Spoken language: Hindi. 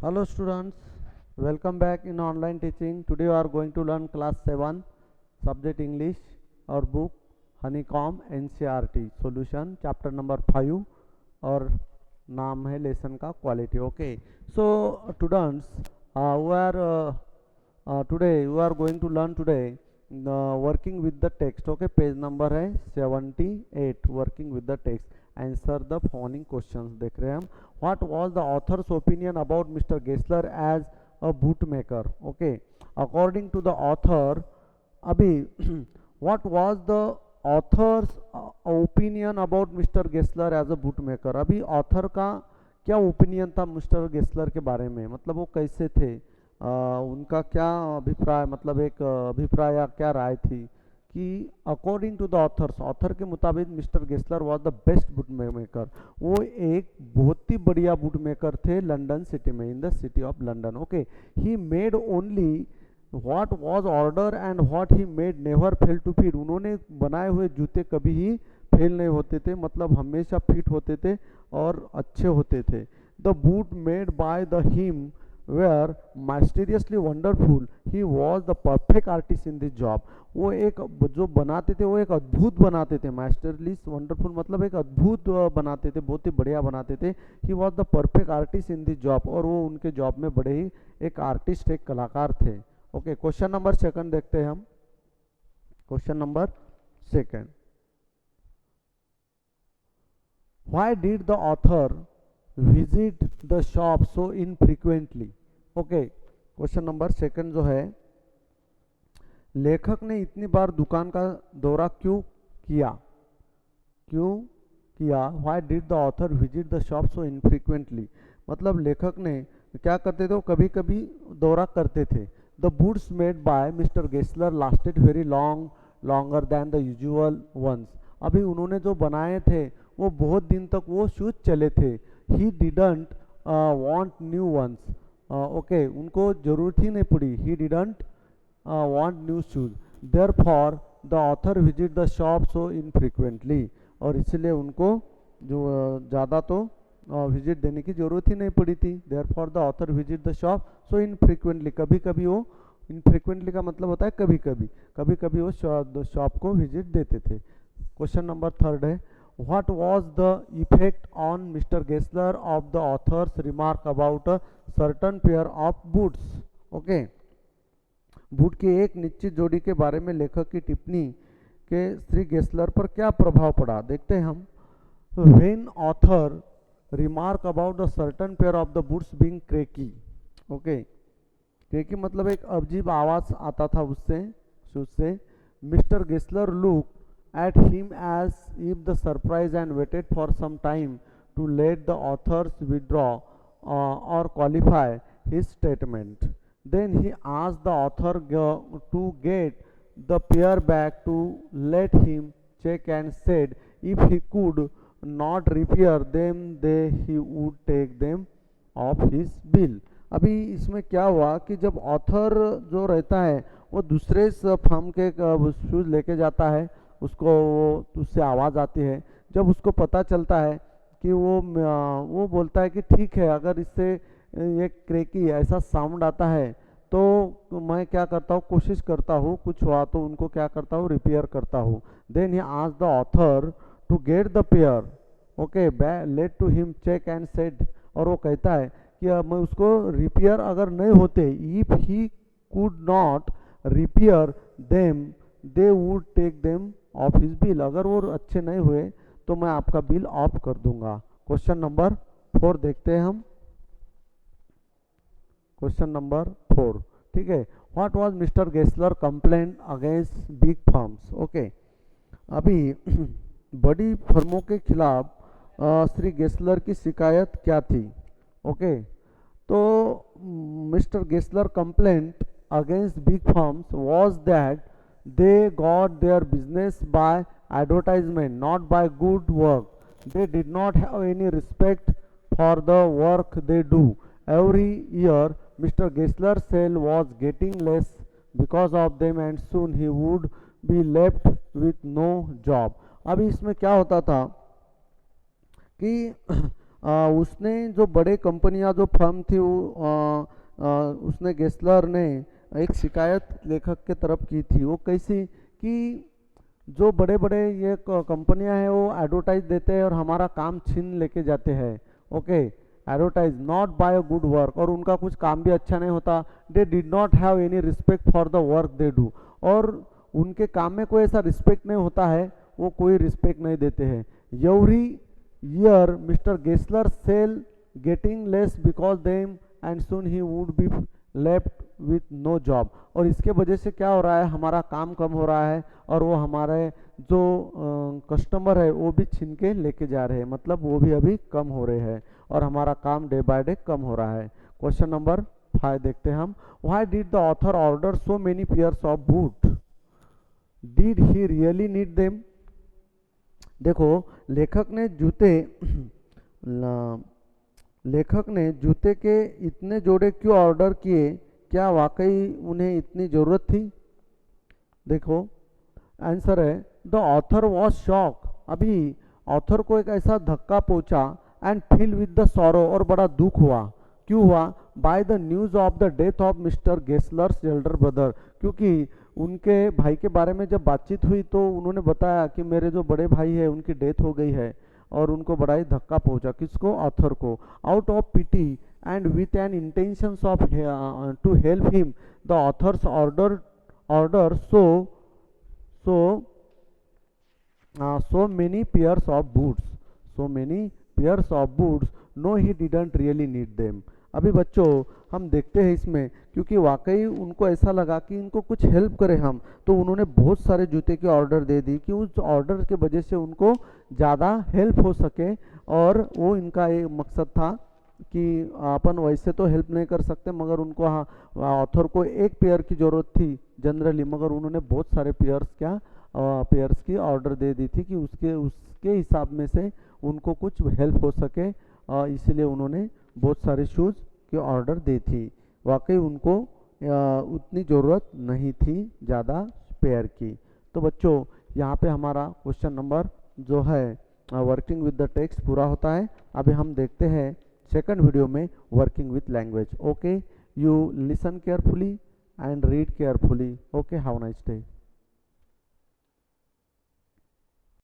Hello students, welcome back in online teaching. Today we are going to learn class 7 subject English, our book Honeycomb NCERT solution chapter number 5 और नाम है लेसन का quality. Okay, so students, today we are going to learn today working with the text. Okay, page number है 78, working with the text. Answer the following questions. देख रहे हैं हम. What was the author's opinion about Mr. Gessler as a bootmaker? Okay, according to the author, अभी what was the author's opinion about Mr. Gessler as a bootmaker? अभी author का क्या ओपिनियन था मिस्टर गेस्लर के बारे में, मतलब वो कैसे थे, उनका क्या अभिप्राय, मतलब एक अभिप्राय या क्या राय थी कि अकॉर्डिंग टू द ऑथर के मुताबिक mister Gessler was the best boot maker. वो एक बहुत ही बढ़िया बुट मेकर थे लंदन सिटी में, in the city of London. Okay, he made only what was order and what he made never fail to fit. उन्होंने बनाए हुए जूते कभी ही फेल नहीं होते थे, मतलब हमेशा फिट होते थे और अच्छे होते थे. The boot made by the him were mysteriously wonderful. He was the perfect artist in this job. वो एक जो बनाते थे वो एक अद्भुत बनाते थे. माइस्टरली वंडरफुल मतलब एक अद्भुत बनाते थे, बहुत ही बढ़िया बनाते थे. He was the perfect artist in this job, और वो उनके जॉब में बड़े ही एक आर्टिस्ट, एक कलाकार थे. ओके, क्वेश्चन नंबर सेकंड देखते हैं हम. Question number second, why did the author visit the shop so infrequently? Okay, question number second जो है, लेखक ने इतनी बार दुकान का दौरा क्यों किया? Why did the author visit the shop so infrequently, मतलब लेखक ने क्या करते थे, वो कभी कभी दौरा करते थे. The boots made by mister Gessler lasted very longer than the usual ones. अभी उन्होंने जो बनाए थे वो बहुत दिन तक वो शूज चले थे. He didn't want new ones. Okay, उनको जरूरत ही नहीं पड़ी. He didn't want new shoes. Therefore the author visit the shop so infrequently, और इसलिए उनको जो ज़्यादा तो विजिट देने की जरूरत ही नहीं पड़ी थी. Therefore the author visit the shop so infrequently, कभी कभी वो, इनफ्रीक्वेंटली का मतलब होता है कभी कभी वो शॉप को विजिट देते थे. क्वेश्चन नंबर थर्ड है, what was the effect on Mr. Gessler of the author's remark about a certain pair of boots? Okay, boot की एक निश्चित जोड़ी के बारे में लेखक की टिप्पणी के श्री गेस्लर पर क्या प्रभाव पड़ा, देखते हैं हम. When author remark about the certain pair of the boots being creaky. Okay, creaky मतलब एक अजीब आवाज आता था उससे. Mister Gessler look at him as if the surprise and waited for some time to let the authors withdraw or qualify his statement. Then he asked the author to get the pair back to let him check and said if he could not repair them he would take them off his bill. अभी इसमें क्या हुआ कि जब ऑथर जो रहता है वो दूसरे फर्म के शूज लेके जाता है, उसको उससे आवाज़ आती है. जब उसको पता चलता है कि वो बोलता है कि ठीक है, अगर इससे ये क्रेकी ऐसा साउंड आता है तो मैं क्या करता हूँ, कोशिश करता हूँ, कुछ हुआ तो उनको क्या करता हूँ, रिपेयर करता हूँ. Then he asked the author to get the pair. Okay, let to him check and said, और वो कहता है कि मैं उसको रिपेयर अगर नहीं होते, if he could not repair them they would take them off his bill, अगर वो अच्छे नहीं हुए तो मैं आपका बिल ऑफ कर दूंगा. क्वेश्चन नंबर 4 देखते हैं हम. क्वेश्चन नंबर 4, ठीक है. What was mister Gessler complaint against big firms? Okay, अभी बड़ी फर्मों के खिलाफ श्री गेस्लर की शिकायत क्या थी? ओके, तो mister Gessler complaint against big firms was that they got their business by advertisement, not by good work. They did not have any respect for the work they do. Every year Mr. Gessler's sale was getting less because of them, and soon he would be left with no job. अभी इसमें क्या होता था कि उसने जो बड़े कंपनियां जो फर्म थी उसने गेस्लर ने एक शिकायत लेखक के तरफ की थी। वो कैसी कि जो बड़े बड़े ये कंपनियां हैं वो एडवर्टाइज देते हैं और हमारा काम छीन लेके जाते हैं। Okay, advertise not by a good work, और उनका कुछ काम भी अच्छा नहीं होता। They did not have any respect for the work they do, और उनके काम में कोई ऐसा रिस्पेक्ट नहीं होता है, वो कोई रिस्पेक्ट नहीं देते हैं। Every year mister Gessler sell getting less because them and soon he would be left with no job. और इसके वजह से क्या हो रहा है, हमारा काम कम हो रहा है और वो हमारे जो कस्टमर है वो भी छीन के लेके जा रहे हैं, मतलब वो भी अभी कम हो रहे हैं और हमारा काम डे बाय डे कम हो रहा है। क्वेश्चन नंबर 5 देखते हैं हम। Why did the author order so many pairs of boot? Did he really need them? देखो, लेखक ने जूते के इतने जोड़े क्यों ऑर्डर किए? क्या वाकई उन्हें इतनी ज़रूरत थी? देखो, आंसर है द ऑथर वॉज शॉक। अभी ऑथर को एक ऐसा धक्का पहुंचा and feel with the sorrow, और बड़ा दुख हुआ। क्यों हुआ? By the news of the death of mister Gessler's elder brother, क्योंकि उनके भाई के बारे में जब बातचीत हुई तो उन्होंने बताया कि मेरे जो बड़े भाई है उनकी डेथ हो गई है, और उनको बड़ा ही धक्का पहुंचा। किसको? ऑथर को। Out of pity and with an intentions of to help him the author's order so many pairs of boots. No, he didn't really need them. अभी बच्चों हम देखते हैं इसमें, क्योंकि वाकई उनको ऐसा लगा कि इनको कुछ हेल्प करें हम, तो उन्होंने बहुत सारे जूते के ऑर्डर दे दी कि उस ऑर्डर के वजह से उनको ज़्यादा हेल्प हो सके। और वो इनका एक मकसद था कि अपन वैसे तो हेल्प नहीं कर सकते, मगर उनको ऑथर को एक पेयर की ज़रूरत थी जनरली, मगर उन्होंने बहुत सारे पेयर्स की ऑर्डर दे दी थी कि उसके हिसाब में से उनको कुछ हेल्प हो सके, इसलिए उन्होंने बहुत सारे शूज़ की ऑर्डर दी थी। वाकई उनको उतनी ज़रूरत नहीं थी ज़्यादा पेयर की। तो बच्चों यहाँ पे हमारा क्वेश्चन नंबर जो है वर्किंग विद द टेक्स्ट पूरा होता है। अभी हम देखते हैं सेकंड वीडियो में working with language. Okay, you listen carefully and read carefully. Okay, have a nice day.